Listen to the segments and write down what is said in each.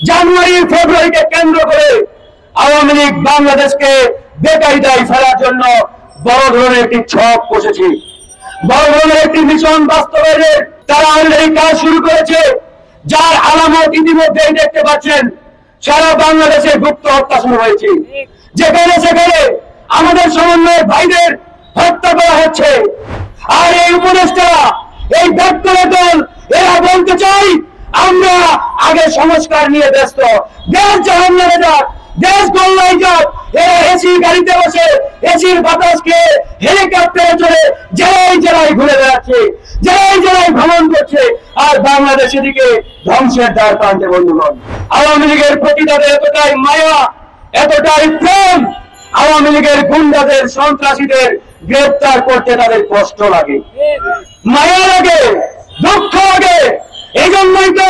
জানুয়ারি ফেব্রুয়ারিকে কেন্দ্র করে আওয়ামী লীগ বাংলাদেশকে বেকায়দায় ফেলার জন্য বড় ধরনের একটি ছক কষেছে, বড় ধরনের একটি মিশন বাস্তবায়নে তারা অলরেডি কাজ শুরু করেছে, যার আলামত ইতিমধ্যেই দেখতে পাচ্ছেন। সারা বাংলাদেশে গুপ্ত হত্যা শুরু হয়েছে, যেখানে সেখানে আমাদের সমন্বয় ভাইদের হত্যা করা হচ্ছে। আর এই উপদেষ্টারা, এই ব্যক্ত দল, এরা বলতে চাই আমরা আগে সংস্কার নিয়ে ব্যস্ত, দেশ জাহান্নামে যাক, দেশ গোল্লায় যাক। এরা এসি গাড়িতে বসে এসির বাতাসকে হেলিকপ্টারে চড়ে জেলায় জেলায় ঘুরে বেড়াচ্ছে, জেলায় জেলায় ভ্রমণ করছে, আর বাংলাদেশের দিকে ধ্বংসের দ্বার প্রান্তে। বন্ধুগণ, আওয়ামী লীগের প্রতি তাদের এতটাই মায়া, এতটাই প্রেম, আওয়ামী লীগের গুন্ডাদের, সন্ত্রাসীদের গ্রেফতার করতে তাদের কষ্ট লাগে, মায়া লাগে, দুঃখ লাগে। এই জন্যই তো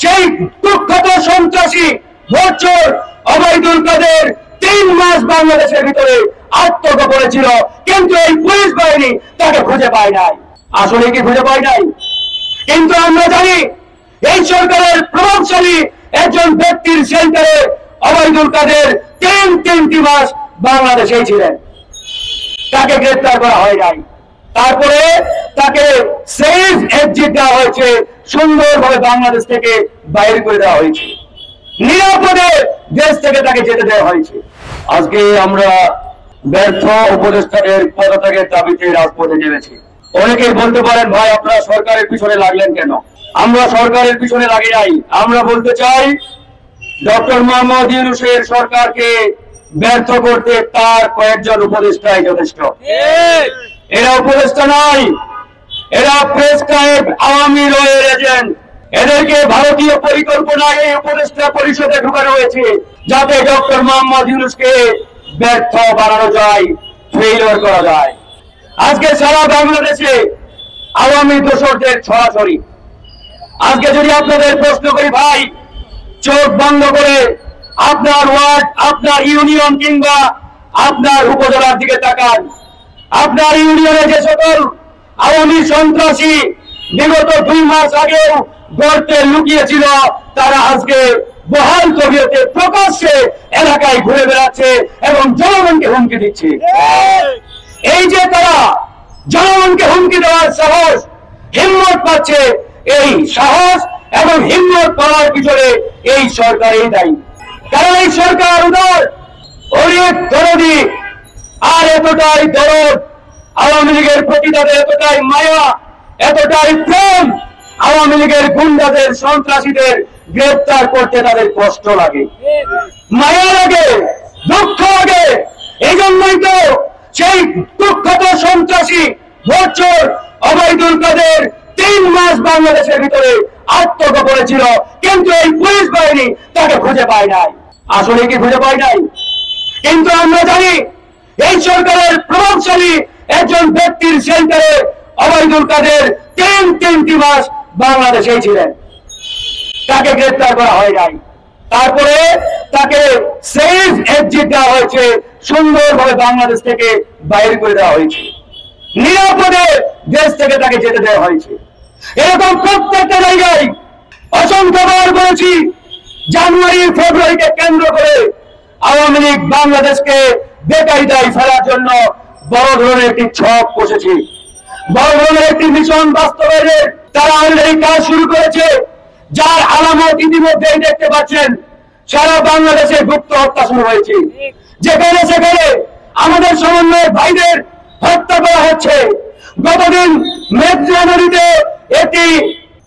সেই কুখ্যাত সন্ত্রাসী ভোটচোর ওবায়দুল কাদের 3 মাস বাংলাদেশের ভিতরে আত্মগোপনে ছিল, কিন্তু এই পুলিশ বাহিনী তাকে খুঁজে পায় নাই। আসলে কি খুঁজে পায় নাই? কিন্তু আমরা জানি এই সরকারের প্রভাবশালী একজন ব্যক্তির সেন্টারে ওবায়দুল কাদের 3 মাস বাংলাদেশেই ছিলেন, তাকে গ্রেফতার করা হয় নাই। তারপরে তাকে সেফ এক্সিট দেওয়া হয়েছে, সুন্দরভাবে বাংলাদেশ থেকে বাইরে করে দেওয়া হয়েছে, নিরাপদে দেশ থেকে তাকে যেতে দেওয়া হয়েছে। আজকে আমরা ব্যর্থ উপদেষ্টাদের পদত্যাগের দাবিতে রাজপথে নেমেছি। অনেকেই বলতে পারেন, ভাই আপনারা সরকারের পিছনে লাগলেন কেন? আমরা সরকারের পিছনে লাগি নাই। আমরা বলতে চাই, ডক্টর মোহাম্মদ ইউনূসের সরকারকে ব্যর্থ করতে তার কয়েকজন উপদেষ্টাই যথেষ্ট। এরা উপদেষ্টা নয়, এরা প্রেসক্রাইব আওয়ামী রয়ের এজেন্ট। এদেরকে ভারতীয় পরিকল্পনায় এই উপদেষ্টা পরিষদে ঢুকানো হয়েছে, যাতে ডক্টর মোহাম্মদ ইউনূসকে ব্যর্থ বানানো যায়, ফেইলিওর করা যায়। আজকে সারা বাংলাদেশে আওয়ামী দোসরদের ছড়াছড়ি। আজকে যদি আপনাদের প্রশ্ন করি, ভাই চোখ বন্ধ করে আপনার ওয়ার্ড, আপনার ইউনিয়ন কিংবা আপনার উপজেলার দিকে তাকান। আপনার ইউনিয়নে যে সকল আওয়ামী সন্ত্রাসী বিগত 2 মাস আগেও গর্তে লুকিয়েছিল, তারা আজকে বহাল তবিয়তে প্রকাশ্যে এলাকায় ঘুরে বেড়াচ্ছে এবং জনগণকে হুমকি দিচ্ছে। এই যে তারা জনগণকে হুমকি দেওয়ার সাহস, হিম্মত পাচ্ছে, এই সাহস এবং হিম্মত পাওয়ার পিছনে এই সরকারই দায়ী। কারণ এই সরকার উদার, অনেক দরদি, আর এতটাই দরদ, আওয়ামী লীগের প্রতি তাদের এতটাই মায়া, এতটাই প্রেম, আওয়ামী লীগের গুন্ডাদের, সন্ত্রাসীদের গ্রেফতার করতে তাদের কষ্ট লাগে, মায়া লাগে, দুঃখ লাগে। এই জন্যই তো সেই কুখ্যাত সন্ত্রাসী ভোটচোর ওবায়দুল কাদের 3 মাস বাংলাদেশের ভিতরে আত্মগোপনে ছিল, কিন্তু এই পুলিশ বাহিনী তাকে খুঁজে পায় নাই। আসলে কি খুঁজে পায় নাই? কিন্তু আমরা জানি এই সরকারের প্রভাবশালী একজন ব্যক্তির সেন্টারে ওবায়দুল কাদের 3 মাস বাংলাদেশেই ছিলেন, তাকে গ্রেফতার করা হয় নাই। তারপরে তাকে সেফ এক্সিট দেওয়া হয়েছে, সুন্দরভাবে বাংলাদেশ থেকে বাইরে করে দেওয়া হয়েছে, নিরাপদে দেশ থেকে তাকে যেতে দেওয়া হয়েছে। এরকম প্রত্যেকটা জায়গায় অসংখ্যবার বলেছি, জানুয়ারি ফেব্রুয়ারিকে কেন্দ্র করে আওয়ামী লীগ বাংলাদেশকে বেকায়দায় ফেলার জন্য বড় ধরনের একটি ছক কষেছে, বড় ধরনের একটি মিশন বাস্তবায়নে তারা অলরেডি কাজ শুরু করেছে, যার আলামত ইতিমধ্যেই দেখতে পাচ্ছেন। সারা বাংলাদেশে গুপ্ত হত্যা শুরু হয়েছে, যেখানে সেখানে আমাদের সমন্বয় ভাইদের হত্যা করা হচ্ছে। গতদিন মেঘনা নদীতে একটি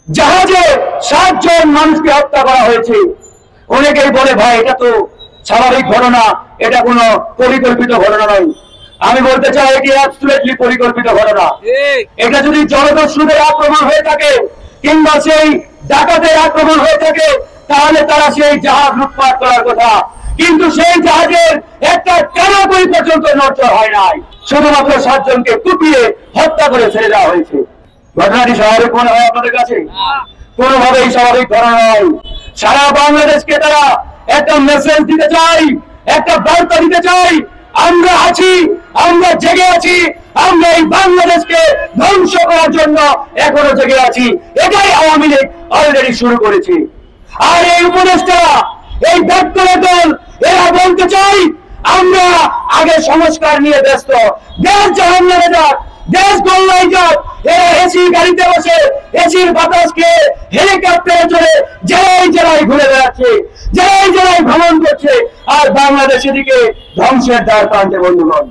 জাহাজে 7 জন মানুষকে হত্যা করা হয়েছে। অনেকেই বলে, ভাই এটা তো স্বাভাবিক ঘটনা, এটা কোনো পরিকল্পিত ঘটনা নয়। আমি বলতে চাই, এটি অ্যাবসলিউটলি পরিকল্পিত ঘটনা। এটা যদি জলদস্যুদের আক্রমণ হয়ে থাকে কিংবা সেই ডাকাতের আক্রমণ হয়ে থাকে, তাহলে তারা সেই জাহাজ লুটপাট করার কথা, কিন্তু সেই জাহাজের একটা কানাকড়ি পর্যন্ত নড়চড় হয় নাই, শুধুমাত্র 7 জনকে কুপিয়ে হত্যা করে ছেড়ে দেওয়া হয়েছে। ঘটনাটি স্বাভাবিক মনে হয় আপনাদের কাছে? কোনোভাবেই স্বাভাবিক ঘটনা নয়। সারা বাংলাদেশকে তারা একটা মেসেজ দিতে চাই, একটা বার্তা দিতে চাই, আমরা আছি, আমরা জেগে আছি, আমরা এই বাংলাদেশকে ধ্বংস করার জন্য এখনো জেগে আছি। এটাই আওয়ামী লীগ অলরেডি শুরু করেছে। আর এই উপদেষ্টা, এই ব্যর্থ দল, এরা বলতে চাই আমরা আগে সংস্কার নিয়ে ব্যস্ত, দেশ জাহান্নামে যাক, দেশ গোল্লাই যাক। এরা এসি গাড়িতে বসে এসির বাতাস খেয়ে হেলিকপ্টারে চড়ে জেলায় জেলায় ঘুরে বেড়াচ্ছে, জেলায় জেলায় ভ্রমণ করছে, আর বাংলাদেশ এদিকে ধ্বংসের দ্বার প্রান্তে। বন্ধুগণ,